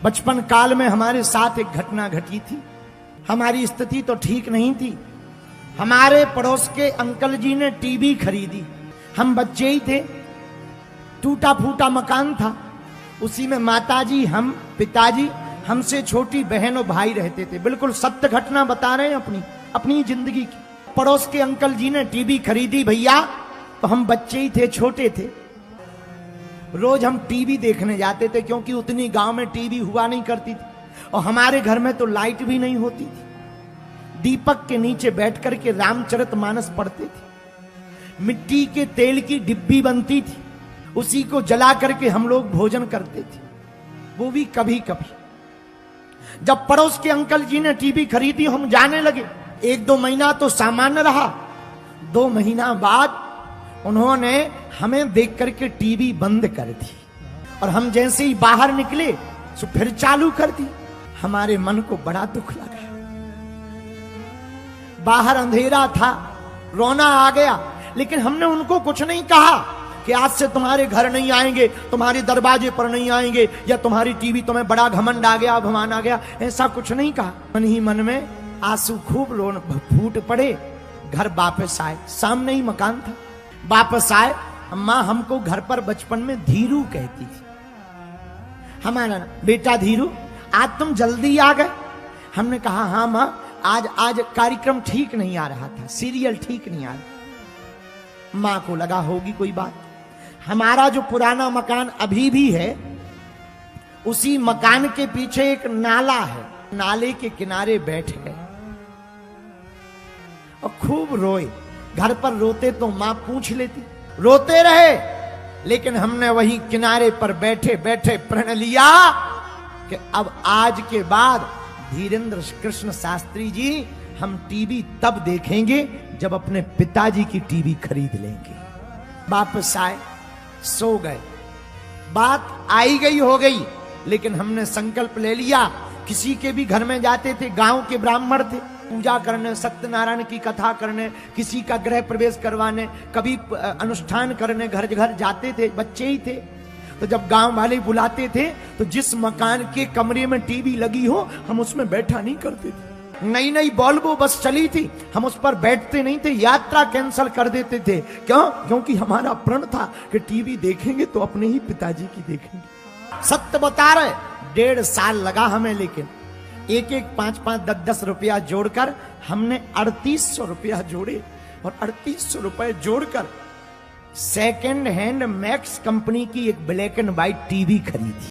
बचपन काल में हमारे साथ एक घटना घटी थी। हमारी स्थिति तो ठीक नहीं थी। हमारे पड़ोस के अंकल जी ने टीवी खरीदी। हम बच्चे ही थे, टूटा फूटा मकान था। उसी में माताजी, हम, पिताजी, हमसे छोटी बहन और भाई रहते थे। बिल्कुल सत्य घटना बता रहे हैं अपनी जिंदगी की। पड़ोस के अंकल जी ने टीवी खरीदी भैया, तो हम बच्चे ही थे, छोटे थे। रोज हम टीवी देखने जाते थे, क्योंकि उतनी गांव में टीवी हुआ नहीं करती थी और हमारे घर में तो लाइट भी नहीं होती थी। दीपक के नीचे बैठ कर के रामचरितमानस पढ़ते थे। मिट्टी के तेल की डिब्बी बनती थी, उसी को जला करके हम लोग भोजन करते थे, वो भी कभी कभी। जब पड़ोस के अंकल जी ने टीवी खरीदी, हम जाने लगे। 1-2 महीना तो सामान्य रहा। 2 महीना बाद उन्होंने हमें देख करके टीवी बंद कर दी और हम जैसे ही बाहर निकले तो फिर चालू कर दी। हमारे मन को बड़ा दुख लगा। बाहर अंधेरा था, रोना आ गया, लेकिन हमने उनको कुछ नहीं कहा कि आज से तुम्हारे घर नहीं आएंगे, तुम्हारे दरवाजे पर नहीं आएंगे, या तुम्हारी टीवी तुम्हें बड़ा घमंड आ गया, अभिमान आ गया। ऐसा कुछ नहीं कहा। मन ही मन में आंसू खूब रोन फूट पड़े। घर वापस आए, सामने ही मकान था। वापस आए, अम्मा हमको घर पर बचपन में धीरू कहती थी। हमारा बेटा धीरू, आज तुम जल्दी आ गए। हमने कहा हाँ माँ, आज कार्यक्रम ठीक नहीं आ रहा था, सीरियल ठीक नहीं आ रहा। माँ को लगा होगी कोई बात। हमारा जो पुराना मकान अभी भी है, उसी मकान के पीछे एक नाला है। नाले के किनारे बैठे और खूब रोए। घर पर रोते तो मां पूछ लेती, रोते रहे, लेकिन हमने वही किनारे पर बैठे बैठे प्रण लिया कि अब आज के बाद धीरेन्द्र कृष्ण शास्त्री जी, हम टीवी तब देखेंगे जब अपने पिताजी की टीवी खरीद लेंगे। वापस आए, सो गए। बात आई गई हो गई, लेकिन हमने संकल्प ले लिया। किसी के भी घर में जाते थे, गांव के ब्राह्मण थे, पूजा करने, सत्यनारायण की कथा करने, किसी का गृह प्रवेश करवाने, कभी अनुष्ठान करने घर घर जाते थे। बच्चे ही थे, तो जब गांव वाले बुलाते थे तो जिस मकान के कमरे में टीवी लगी हो, हम उसमें बैठा नहीं करते थे। नई नई वॉल्वो बस चली थी, हम उस पर बैठते नहीं थे, यात्रा कैंसिल कर देते थे। क्यों? क्योंकि हमारा प्रण था कि टीवी देखेंगे तो अपने ही पिताजी की देखेंगे। सत्य बता रहे, 1.5 साल लगा हमें, लेकिन 5-5, 10-10 रुपया जोड़कर हमने 3800 रुपया जोड़े और 3800 रुपए जोड़कर सेकेंड हैंड मैक्स कंपनी की एक ब्लैक एंड व्हाइट टीवी खरीदी।